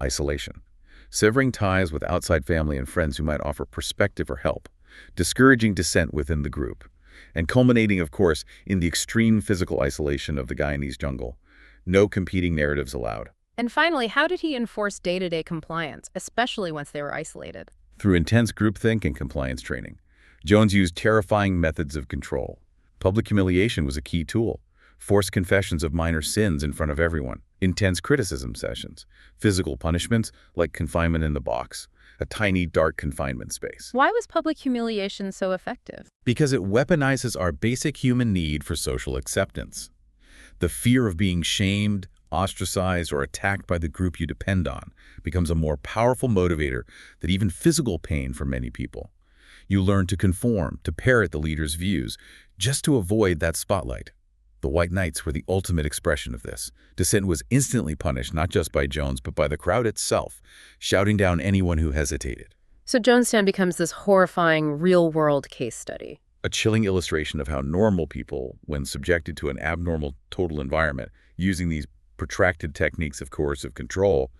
C: isolation. Severing ties with outside family and friends who might offer perspective or help, discouraging dissent within the group, and culminating, of course, in the extreme physical isolation of the Guyanese jungle. No competing narratives allowed.
B: And finally, how did he enforce day-to-day compliance, especially once they were isolated?
C: Through intense groupthink and compliance training, Jones used terrifying methods of control. Public humiliation was a key tool. Forced confessions of minor sins in front of everyone. Intense criticism sessions. Physical punishments like confinement in the box. A tiny, dark confinement space.
B: Why was public humiliation so effective?
C: Because it weaponizes our basic human need for social acceptance. The fear of being shamed, ostracized, or attacked by the group you depend on becomes a more powerful motivator than even physical pain for many people. You learn to conform, to parrot the leader's views, just to avoid that spotlight. The White Knights were the ultimate expression of this. Dissent was instantly punished not just by Jones, but by the crowd itself, shouting down anyone who hesitated.
B: So Jonestown becomes this horrifying, real-world case study.
C: A chilling illustration of how normal people, when subjected to an abnormal total environment, using these protracted techniques of coercive control,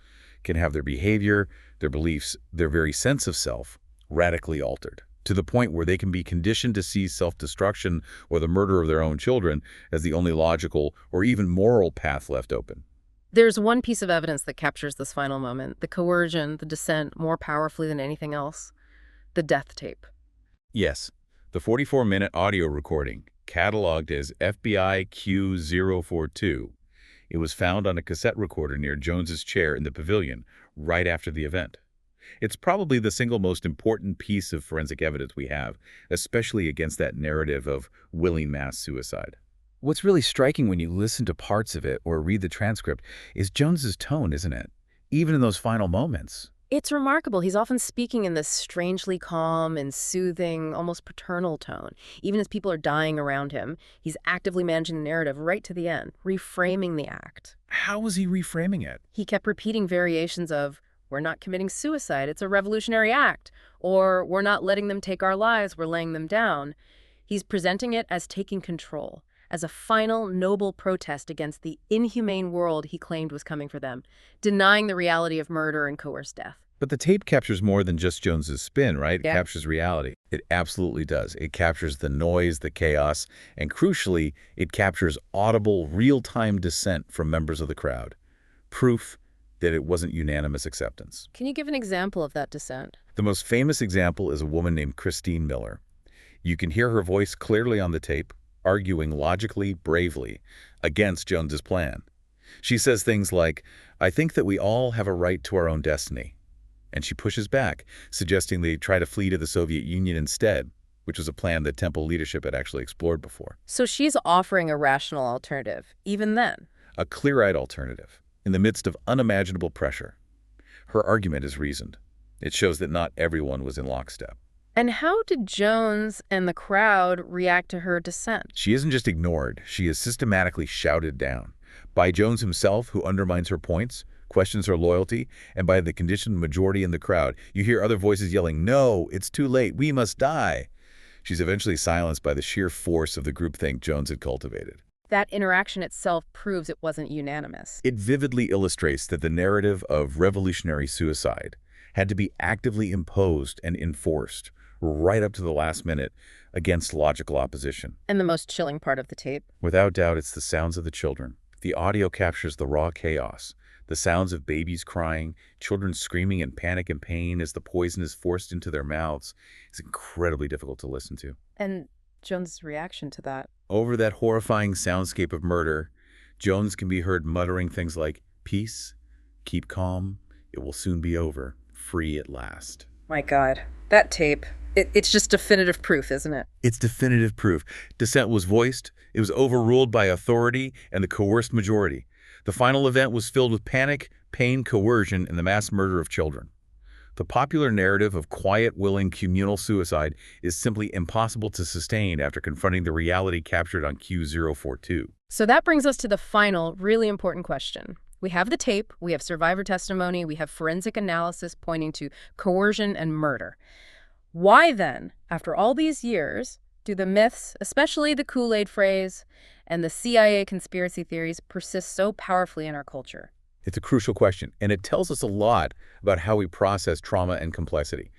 C: can have their behavior, their beliefs, their very sense of self radically altered, to the point where they can be conditioned to see self-destruction or the murder of their own children as the only logical or even moral path left open.
B: There's one piece of evidence that captures this final moment, the coercion, the dissent, more powerfully than anything else: the death tape.
C: Yes, the 44-minute audio recording, cataloged as FBI Q042. It was found on a cassette recorder near Jones's chair in the pavilion right after the event. It's probably the single most important piece of forensic evidence we have, especially against that narrative of willing mass suicide.
D: What's really striking when you listen to parts of it or read the transcript is Jones's tone, isn't it? Even in those final moments.
B: It's remarkable. He's often speaking in this strangely calm and soothing, almost paternal tone. Even as people are dying around him, he's actively managing the narrative right to the end, reframing the act.
C: How was he reframing it?
B: He kept repeating variations of, "We're not committing suicide, it's a revolutionary act," or "We're not letting them take our lives, we're laying them down." He's presenting it as taking control, as a final, noble protest against the inhumane world he claimed was coming for them, denying the reality of murder and coerced death.
C: But the tape captures more than just Jones's spin, right? It
B: Yeah.
C: captures reality. It absolutely does. It captures the noise, the chaos, and crucially, it captures audible, real-time dissent from members of the crowd. Proof that it wasn't unanimous acceptance.
B: Can you give an example of that dissent?
C: The most famous example is a woman named Christine Miller. You can hear her voice clearly on the tape, arguing logically, bravely, against Jones's plan. She says things like, "I think that we all have a right to our own destiny." And she pushes back, suggesting they try to flee to the Soviet Union instead, which was a plan that Temple leadership had actually explored before.
B: So she's offering a rational alternative, even then.
C: A clear-eyed alternative, in the midst of unimaginable pressure. Her argument is reasoned. It shows that not everyone was in lockstep.
B: And how did Jones and the crowd react to her dissent?
C: She isn't just ignored, she is systematically shouted down. By Jones himself, who undermines her points, questions her loyalty, and by the conditioned majority in the crowd. You hear other voices yelling, "No, it's too late, we must die." She's eventually silenced by the sheer force of the groupthink Jones had cultivated.
B: That interaction itself proves it wasn't unanimous.
C: It vividly illustrates that the narrative of revolutionary suicide had to be actively imposed and enforced right up to the last minute against logical opposition.
B: And the most chilling part of the tape?
C: Without doubt, it's the sounds of the children. The audio captures the raw chaos, the sounds of babies crying, children screaming in panic and pain as the poison is forced into their mouths. It's incredibly difficult to listen to.
B: And Jones' reaction to that?
C: Over that horrifying soundscape of murder, Jones can be heard muttering things like, "Peace, keep calm, it will soon be over, free at last."
B: My God, that tape, it's just definitive proof, isn't it?
C: It's definitive proof. Dissent was voiced, it was overruled by authority and the coerced majority. The final event was filled with panic, pain, coercion, and the mass murder of children. The popular narrative of quiet, willing, communal suicide is simply impossible to sustain after confronting the reality captured on 𝐃𝐄𝐄𝐏.
B: So that brings us to the final, really important question. We have the tape, we have survivor testimony, we have forensic analysis pointing to coercion and murder. Why then, after all these years, do the myths, especially the Kool-Aid phrase and the CIA conspiracy theories, persist so powerfully in our culture?
C: It's a crucial question, and it tells us a lot about how we process trauma and complexity.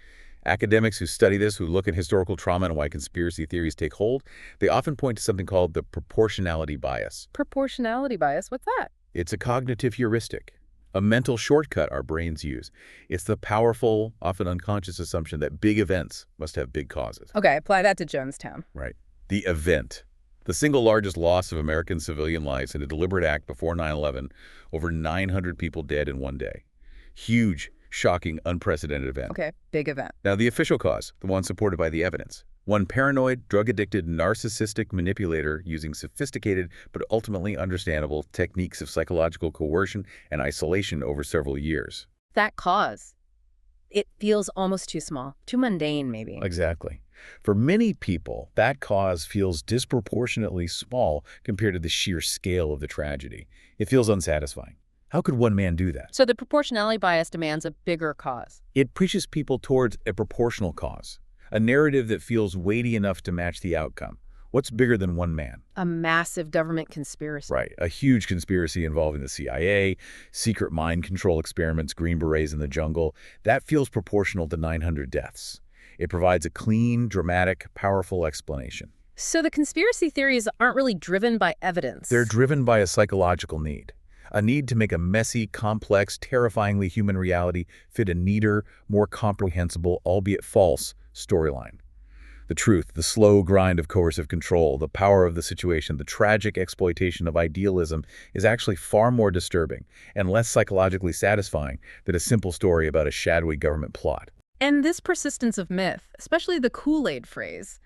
C: Academics who study this, who look at historical trauma and why conspiracy theories take hold, they often point to something called the proportionality bias.
B: Proportionality bias, what's that?
C: It's a cognitive heuristic, a mental shortcut our brains use. It's the powerful, often unconscious assumption that big events must have big causes.
B: Okay, apply that to Jonestown.
C: Right. The event. The single largest loss of American civilian lives in a deliberate act before 9/11, over 900 people dead in one day. Huge, shocking, unprecedented event.
B: Okay, big event.
C: Now, the official cause, the one supported by the evidence. One paranoid, drug-addicted, narcissistic manipulator using sophisticated but ultimately understandable techniques of psychological coercion and isolation over several years.
B: That cause, it feels almost too small, too mundane maybe.
C: Exactly. For many people, that cause feels disproportionately small compared to the sheer scale of the tragedy. It feels unsatisfying. How could one man do that?
B: So the proportionality bias demands a bigger cause.
C: It pushes people towards a proportional cause, a narrative that feels weighty enough to match the outcome. What's bigger than one man?
B: A massive government conspiracy.
C: Right, a huge conspiracy involving the CIA, secret mind control experiments, Green Berets in the jungle. That feels proportional to 900 deaths. It provides a clean, dramatic, powerful explanation.
B: So the conspiracy theories aren't really driven by evidence.
C: They're driven by a psychological need. A need to make a messy, complex, terrifyingly human reality fit a neater, more comprehensible, albeit false, storyline. The truth, the slow grind of coercive control, the power of the situation, the tragic exploitation of idealism is actually far more disturbing and less psychologically satisfying than a simple story about a shadowy government plot.
B: And this persistence of myth, especially the Kool-Aid phrase,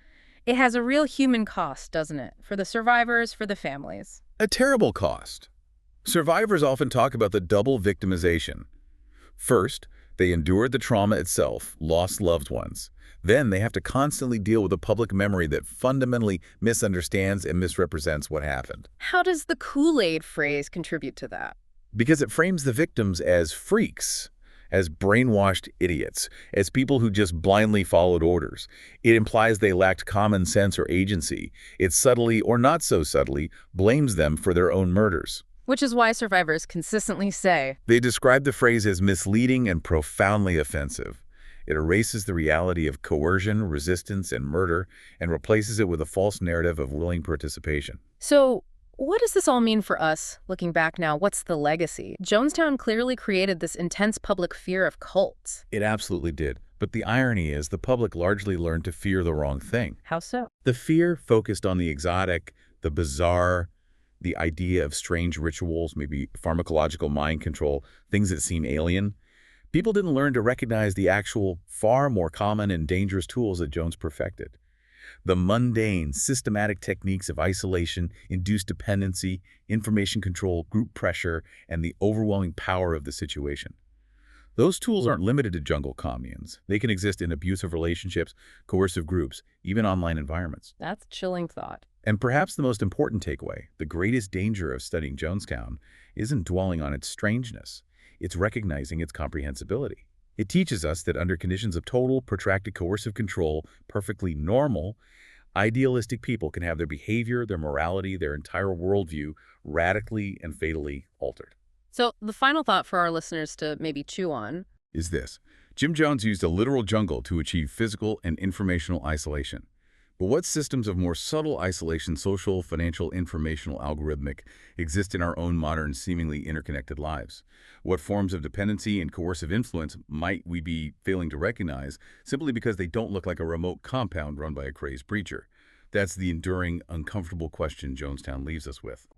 B: it has a real human cost, doesn't it? For the survivors, for the families.
C: A terrible cost. Survivors often talk about the double victimization. First, they endured the trauma itself, lost loved ones. Then they have to constantly deal with a public memory that fundamentally misunderstands and misrepresents what happened.
B: How does the Kool-Aid phrase contribute to that?
C: Because it frames the victims as freaks, as brainwashed idiots, as people who just blindly followed orders. It implies they lacked common sense or agency. It subtly, or not so subtly, blames them for their own murders.
B: Which is why survivors consistently say,
C: They describe the phrase as misleading and profoundly offensive. It erases the reality of coercion, resistance, and murder, and replaces it with a false narrative of willing participation.
B: so what does this all mean for us? Looking back now, what's the legacy? Jonestown clearly created this intense public fear of cults.
C: It absolutely did. But the irony is the public largely learned to fear the wrong thing.
B: How so?
C: The fear focused on the exotic, the bizarre, the idea of strange rituals, maybe pharmacological mind control, things that seem alien. People didn't learn to recognize the actual, far more common and dangerous tools that Jones perfected. The mundane, systematic techniques of isolation, induced dependency, information control, group pressure, and the overwhelming power of the situation. Those tools aren't limited to jungle communes. They can exist in abusive relationships, coercive groups, even online environments.
B: That's a chilling thought.
C: And perhaps the most important takeaway, the greatest danger of studying Jonestown, isn't dwelling on its strangeness. It's recognizing its comprehensibility. It teaches us that under conditions of total, protracted coercive control, perfectly normal, idealistic people can have their behavior, their morality, their entire worldview radically and fatally altered.
B: So the final thought for our listeners to maybe chew on
C: Is this. Jim Jones used a literal jungle to achieve physical and informational isolation. But what systems of more subtle isolation, social, financial, informational, algorithmic, exist in our own modern, seemingly interconnected lives? What forms of dependency and coercive influence might we be failing to recognize simply because they don't look like a remote compound run by a crazed preacher? That's the enduring, uncomfortable question Jonestown leaves us with.